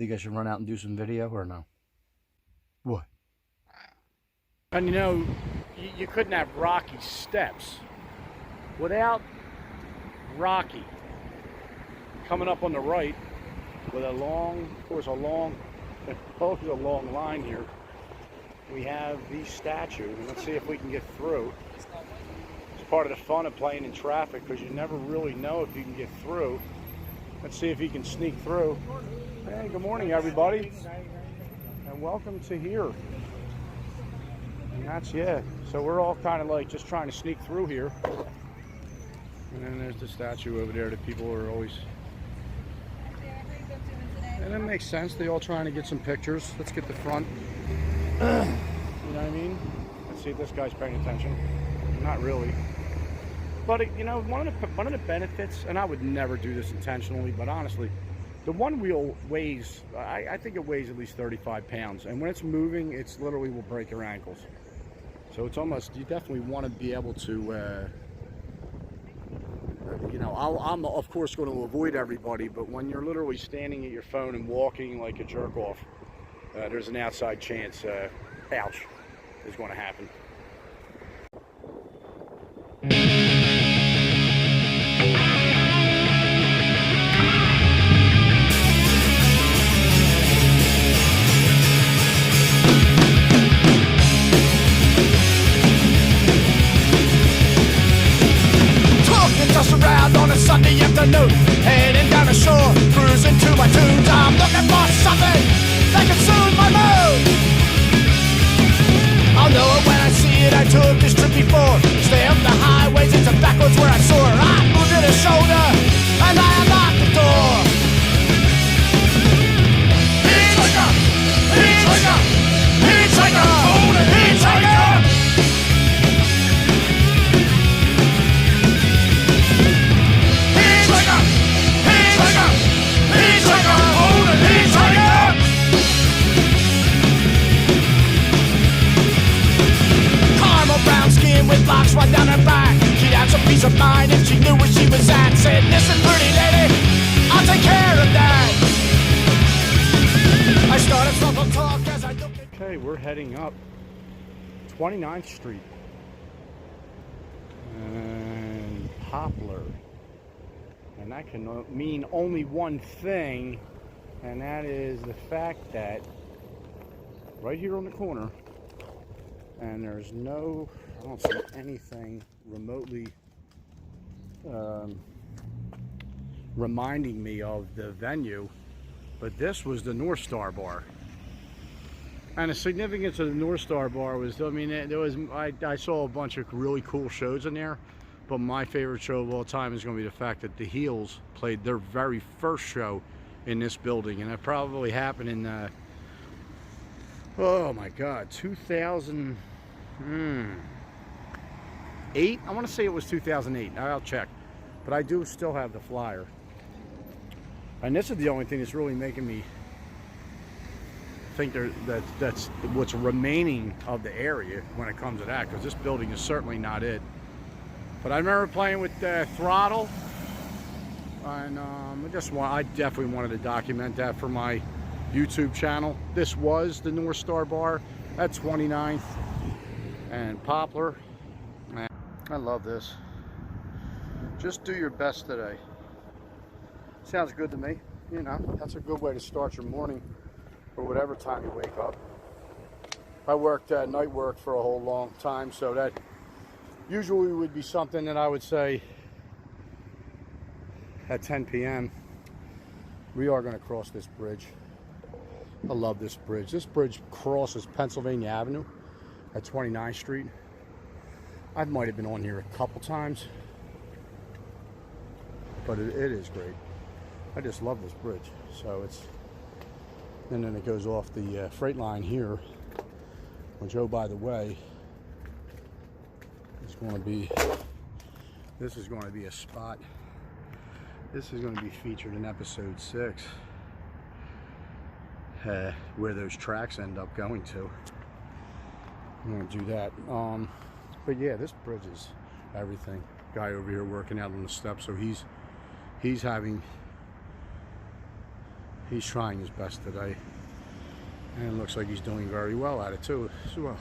Think I should run out and do some video or no? What? And you know, you couldn't have rocky steps without Rocky coming up on the right with a long, of course, always a long line here. We have these statues, and let's see if we can get through. It's part of the fun of playing in traffic because you never really know if you can get through. Let's see if you can sneak through. Hey, good morning, everybody, and welcome to here. And that's, yeah, so we're all kind of like just trying to sneak through here. And then there's the statue over there that people are always... And it makes sense, they all trying to get some pictures. Let's get the front. You know what I mean? Let's see if this guy's paying attention. Not really. But, you know, one of the benefits, and I would never do this intentionally, but honestly, the one wheel weighs, I think it weighs at least 35 pounds. And when it's moving, it's literally will break your ankles. So it's almost, you definitely want to be able to, you know, I'm of course going to avoid everybody, but when you're literally standing at your phone and walking like a jerk off, there's an outside chance, ouch, is going to happen. Around on a Sunday afternoon, heading down the shore, cruising to my tunes. I'm looking for something that can soothe my mood. I'll know it when I see it. I took this trip before. Stay up the highways, it's a backwards where I soar. I moved to the shoulder, and I unlocked the door. Hitchhiker, hitchhiker, hitchhiker, hitchhiker. With locks right down her back. She'd have some peace of mind if she knew where she was at. Said, listen, pretty lady, I'll take care of that. I started small talk as I looked at... Okay, we're heading up 29th Street and Poplar. And that can mean only one thing, and that is the fact that right here on the corner, and there's no, I don't see anything remotely reminding me of the venue, but this was the North Star Bar. And the significance of the North Star Bar was, I mean, there was, I saw a bunch of really cool shows in there, but my favorite show of all time is going to be the fact that the Heels played their very first show in this building, and that probably happened in, oh my God, 2008? I want to say it was 2008. I'll check. But I do still have the flyer. And this is the only thing that's really making me think that's what's remaining of the area when it comes to that, because this building is certainly not it. But I remember playing with Throttle, and I definitely wanted to document that for my YouTube channel. This was the North Star Bar at 29th and Poplar. Man, I love this. Just do your best today. Sounds good to me. You know, that's a good way to start your morning or whatever time you wake up. I worked night work for a whole long time, so that usually would be something that I would say at 10 p.m. we are going to cross this bridge. I love this bridge. This bridge crosses Pennsylvania Avenue at 29th Street. I might have been on here a couple times, but it is great. I just love this bridge. So it's, and then it goes off the freight line here, which, oh, by the way, is going to be, this is going to be a spot. This is going to be featured in episode 6, where those tracks end up going to. I'm going to do that. But yeah, this bridge is everything. Guy over here working out on the steps, so he's he's trying his best today. And it looks like he's doing very well at it too as well.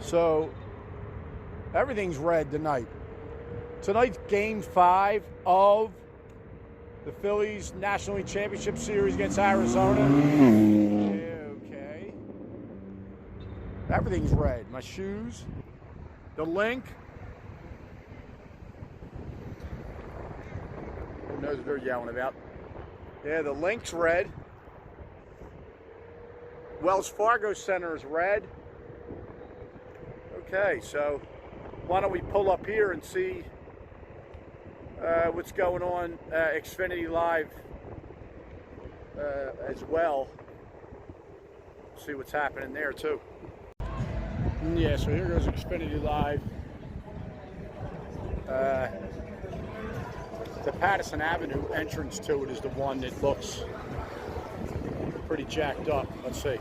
So everything's red tonight. Tonight's game 5 of the Phillies National League Championship Series against Arizona. Okay. Everything's red. My shoes, the link. Who knows what they're yelling about? Yeah, the link's red. Wells Fargo Center is red. Okay, so why don't we pull up here and see what's going on Xfinity Live as well. See what's happening there too. Yeah, so here goes Xfinity Live. The Pattison Avenue entrance to it is the one that looks pretty jacked up. Let's see.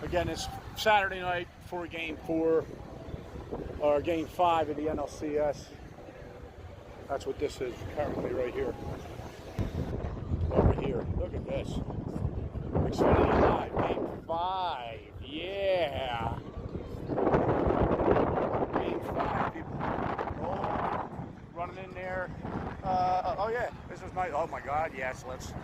Again, it's Saturday night for game 4 or game 5 of the NLCS. That's what this is currently right here. Over here. Look at this. Xfinity Live, game 5. Yeah. Game 5, people running in there. Oh yeah, this is nice. Oh my God, yes. Let's see.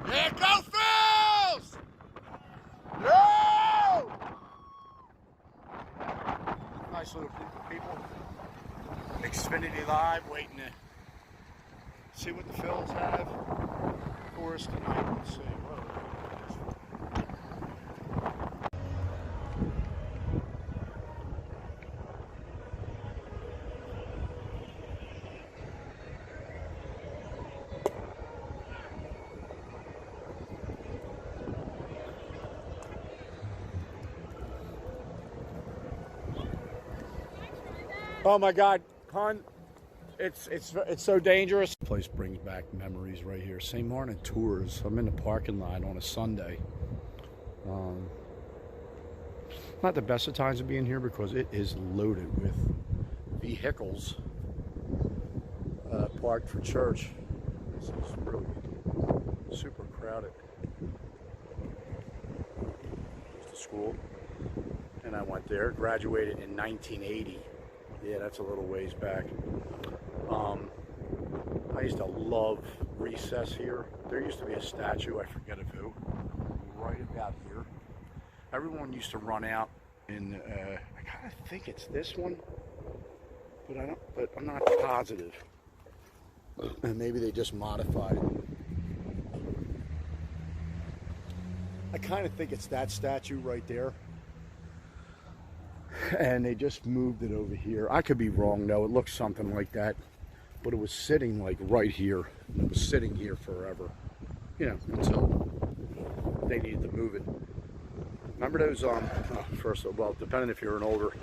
Yeah, go Phils! No! Nice little group of people. Xfinity Live, waiting to see what the Phils have for us tonight. Let's see. Oh my God, hon, it's so dangerous. This place brings back memories right here. St. Martin Tours. I'm in the parking lot on a Sunday. Not the best of times to be in here because it is loaded with vehicles parked for church. This is really super crowded. There's the school. and I went there. Graduated in 1980. Yeah, that's a little ways back. I used to love recess here. There used to be a statue, I forget of who, right about here. Everyone used to run out, and I kind of think it's this one, but I'm not positive. And maybe they just modified it. I kind of think it's that statue right there. And they just moved it over here. I could be wrong though. It looks something like that. But it was sitting like right here. And it was sitting here forever. You know, until they needed to move it. Remember those, first of all, depending if you're an older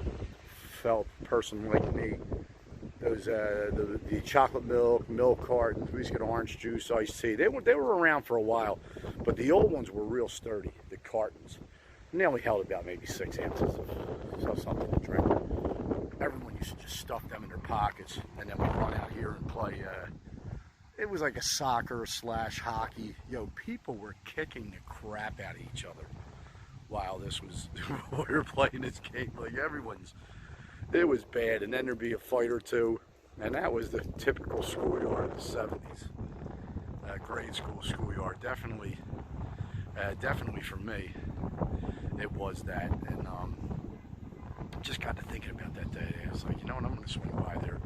felt person like me, those the chocolate milk cartons. We used to get orange juice, iced tea. They were around for a while, but the old ones were real sturdy. The cartons, and they only held about maybe 6 ounces of something to drink. Everyone used to just stuff them in their pockets, and then we'd run out here and play. It was like a soccer / hockey. Yo, people were kicking the crap out of each other while this was we were playing this game. Like it was bad, and then there'd be a fight or two, and that was the typical schoolyard of the 70s. Grade school schoolyard, definitely for me, it was that. And just got to thinking about that day. I was like, you know what, I'm going to swing by there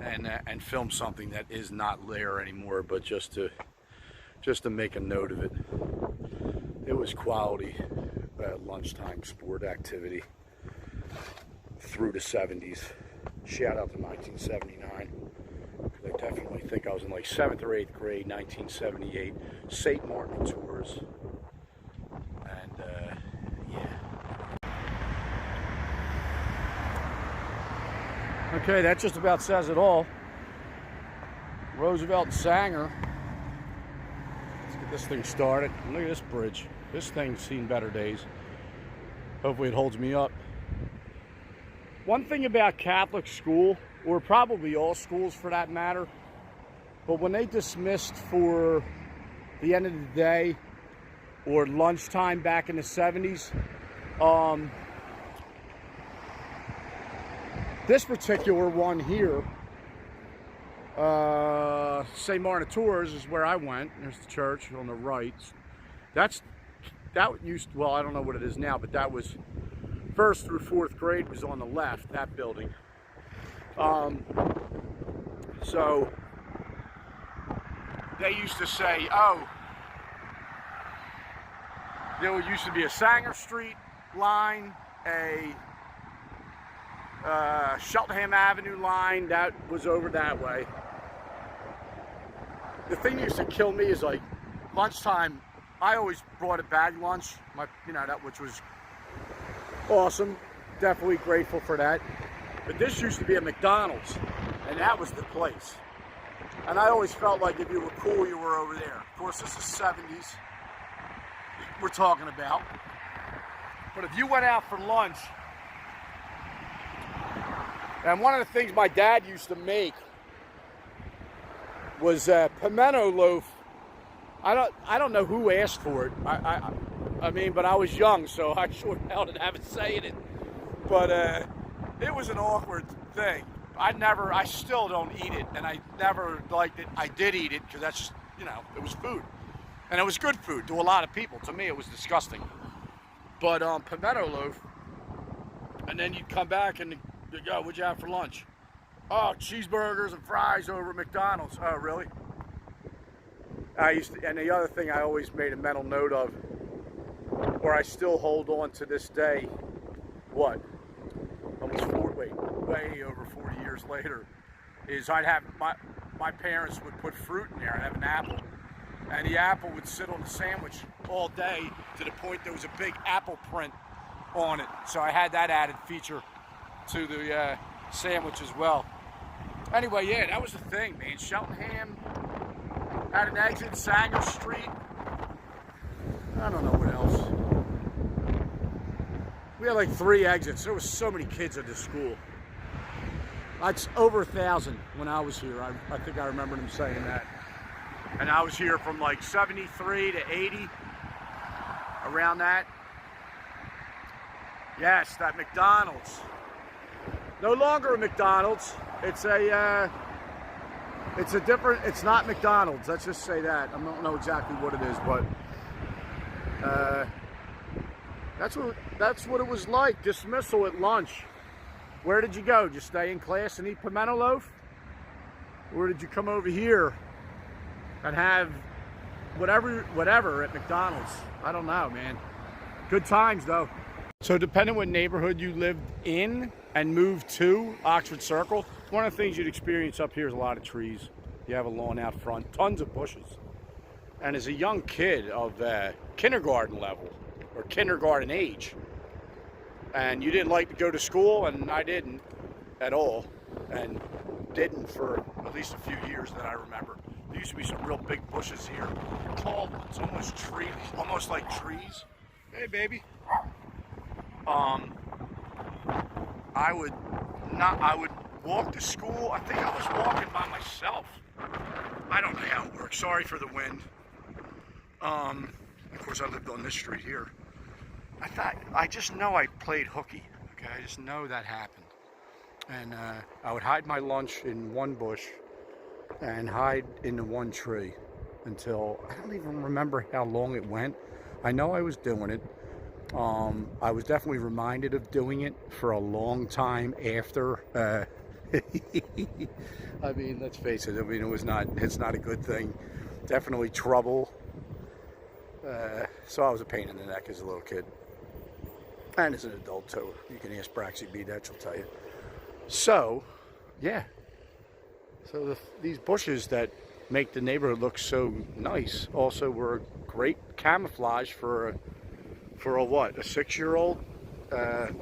and film something that is not there anymore, but just to make a note of it. It was quality lunchtime sport activity through the 70s. Shout out to 1979. I definitely think I was in like 7th or 8th grade, 1978. St. Martin tours. And yeah. Okay, that just about says it all. Roosevelt and Sanger. Let's get this thing started. Look at this bridge. This thing's seen better days. Hopefully it holds me up. One thing about Catholic school, or probably all schools for that matter, but when they dismissed for the end of the day or lunchtime back in the 70s, this particular one here, St. Martin Tours is where I went. There's the church on the right. That used, well, I don't know what it is now, but that was 1st through 4th grade was on the left, that building. So they used to say, oh, there used to be a Sanger Street line, a Cheltenham Avenue line that was over that way. The thing that used to kill me is like lunchtime. I always brought a bag lunch, which was awesome. Definitely grateful for that. But this used to be a McDonald's, and that was the place. And I always felt like if you were cool, you were over there. Of course, this is 70s we're talking about. But if you went out for lunch, and one of the things my dad used to make was pimento loaf. I don't know who asked for it. I mean, but I was young, so I sure hell didn't have a say in it. But it was an awkward thing. I still don't eat it, and I never liked it. I did eat it because that's just, it was food. And it was good food to a lot of people. To me, it was disgusting. But pimento loaf, and then you'd come back and you'd go, what'd you have for lunch? Oh, cheeseburgers and fries over at McDonald's. Oh, really? And the other thing I always made a mental note of, or I still hold on to this day, way over 40 years later, is I'd have, my parents would put fruit in there. I'd have an apple, and the apple would sit on the sandwich all day to the point there was a big apple print on it. So I had that added feature to the sandwich as well. Anyway, yeah, that was the thing, man. Cheltenham had an exit, Sanger Street. I don't know what else. We had like 3 exits. There was so many kids at this school. That's over 1,000 when I was here. I think I remember them saying that. And I was here from like 73 to 80, around that. Yes, that McDonald's. No longer a McDonald's. It's a different, it's not McDonald's. Let's just say that. I don't know exactly what it is, but that's what it was like. Dismissal at lunch. Where did you go? Just stay in class and eat pimento loaf? Or did you come over here and have whatever at McDonald's? I don't know, man. Good times though. So depending what neighborhood you lived in and moved to Oxford Circle, one of the things you'd experience up here is a lot of trees. You have a lawn out front, tons of bushes. And as a young kid of kindergarten level or kindergarten age, and you didn't like to go to school, and I didn't at all, and didn't for at least a few years that I remember. There used to be some real big bushes here, tall ones, almost trees, almost like trees. Hey, baby. I would walk to school. I think I was walking by myself. I don't know how it works. Sorry for the wind. Of course, I lived on this street here. I just know I played hooky. Okay, I just know that happened. And I would hide my lunch in one bush and hide in the one tree until, I don't even remember how long it went. I know I was doing it. I was definitely reminded of doing it for a long time after. I mean, let's face it. I mean, it's not a good thing. Definitely trouble. So I was a pain in the neck as a little kid. And as an adult too. You can ask Braxy B, that she'll tell you. So, yeah. So these bushes that make the neighborhood look so nice also were great camouflage for a what? A 6-year-old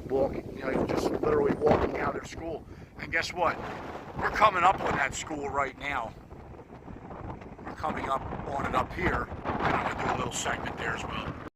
walking, just literally walking out of school. And guess what? We're coming up on that school right now. We're coming up on it up here. And I'm gonna do a little segment there as well.